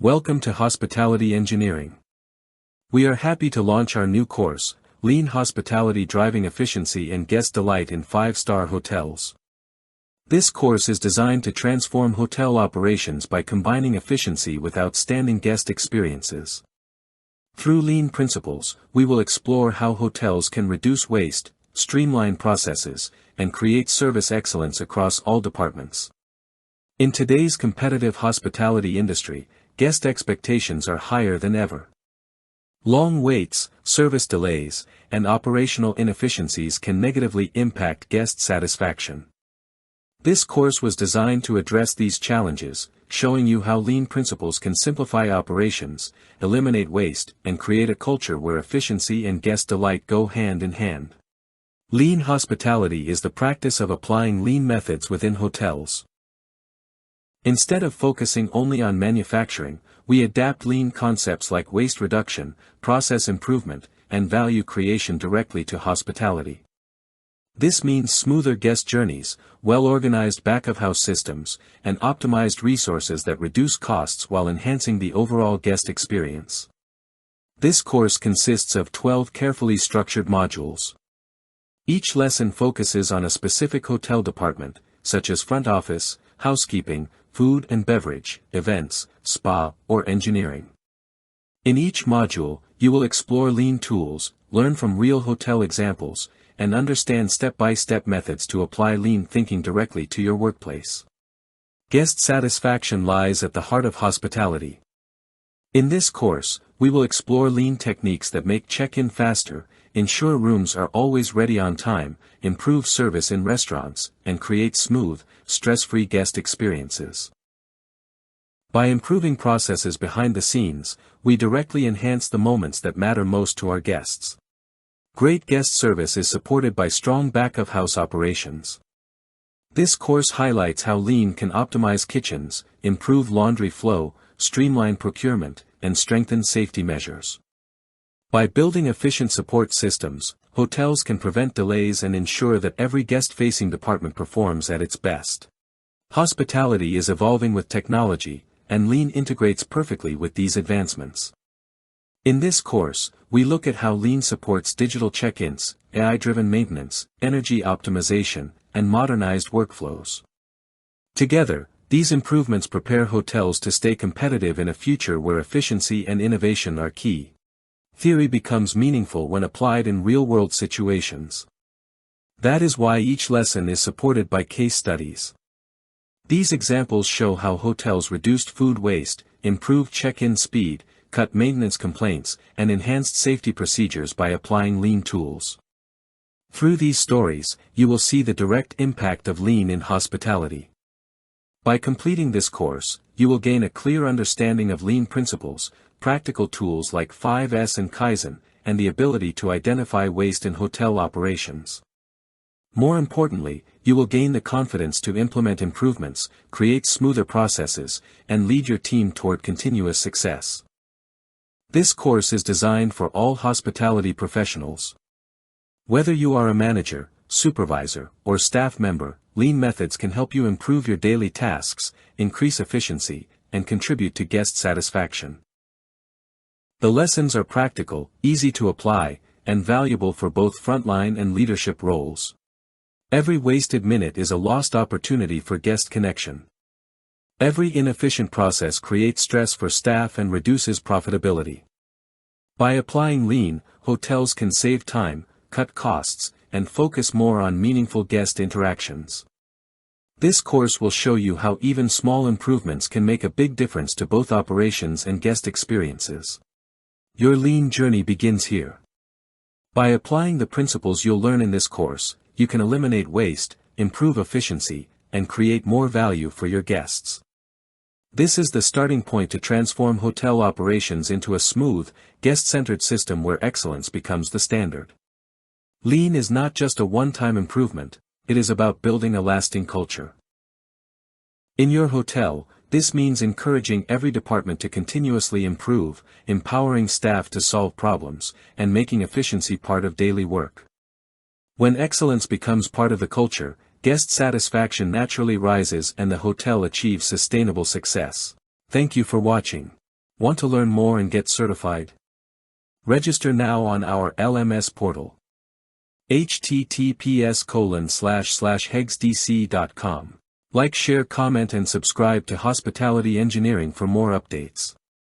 Welcome to Hospitality Engineering. We are happy to launch our new course, Lean Hospitality Driving Efficiency and Guest Delight in 5-Star Hotels. This course is designed to transform hotel operations by combining efficiency with outstanding guest experiences. Through lean principles, we will explore how hotels can reduce waste, streamline processes, and create service excellence across all departments. In today's competitive hospitality industry, guest expectations are higher than ever. Long waits, service delays, and operational inefficiencies can negatively impact guest satisfaction. This course was designed to address these challenges, showing you how lean principles can simplify operations, eliminate waste, and create a culture where efficiency and guest delight go hand in hand. Lean hospitality is the practice of applying lean methods within hotels. Instead of focusing only on manufacturing, we adapt lean concepts like waste reduction, process improvement, and value creation directly to hospitality. This means smoother guest journeys, well-organized back-of-house systems, and optimized resources that reduce costs while enhancing the overall guest experience. This course consists of 12 carefully structured modules. Each lesson focuses on a specific hotel department, such as front office, housekeeping, food and beverage, events, spa, or engineering. In each module, you will explore lean tools, learn from real hotel examples, and understand step-by-step methods to apply lean thinking directly to your workplace. Guest satisfaction lies at the heart of hospitality. In this course, we will explore lean techniques that make check-in faster, ensure rooms are always ready on time, improve service in restaurants, and create smooth, stress-free guest experiences. By improving processes behind the scenes, we directly enhance the moments that matter most to our guests. Great guest service is supported by strong back-of-house operations. This course highlights how lean can optimize kitchens, improve laundry flow, streamline procurement, and strengthen safety measures. By building efficient support systems, hotels can prevent delays and ensure that every guest-facing department performs at its best. Hospitality is evolving with technology, and lean integrates perfectly with these advancements. In this course, we look at how lean supports digital check-ins, AI-driven maintenance, energy optimization, and modernized workflows. Together, these improvements prepare hotels to stay competitive in a future where efficiency and innovation are key. Theory becomes meaningful when applied in real-world situations. That is why each lesson is supported by case studies. These examples show how hotels reduced food waste, improved check-in speed, cut maintenance complaints, and enhanced safety procedures by applying lean tools. Through these stories, you will see the direct impact of lean in hospitality. By completing this course, you will gain a clear understanding of lean principles, practical tools like 5S and Kaizen, and the ability to identify waste in hotel operations. More importantly, you will gain the confidence to implement improvements, create smoother processes, and lead your team toward continuous success. This course is designed for all hospitality professionals. Whether you are a manager, supervisor, or staff member, lean methods can help you improve your daily tasks, increase efficiency, and contribute to guest satisfaction. The lessons are practical, easy to apply, and valuable for both frontline and leadership roles. Every wasted minute is a lost opportunity for guest connection. Every inefficient process creates stress for staff and reduces profitability. By applying lean, hotels can save time, cut costs, and focus more on meaningful guest interactions. This course will show you how even small improvements can make a big difference to both operations and guest experiences. Your lean journey begins here. By applying the principles you'll learn in this course, you can eliminate waste, improve efficiency, and create more value for your guests. This is the starting point to transform hotel operations into a smooth, guest-centered system where excellence becomes the standard. Lean is not just a one-time improvement, it is about building a lasting culture. In your hotel, this means encouraging every department to continuously improve, empowering staff to solve problems, and making efficiency part of daily work. When excellence becomes part of the culture, guest satisfaction naturally rises and the hotel achieves sustainable success. Thank you for watching. Want to learn more and get certified? Register now on our LMS portal. https://hegsdc.com. Like, share, comment and subscribe to Hospitality Engineering for more updates.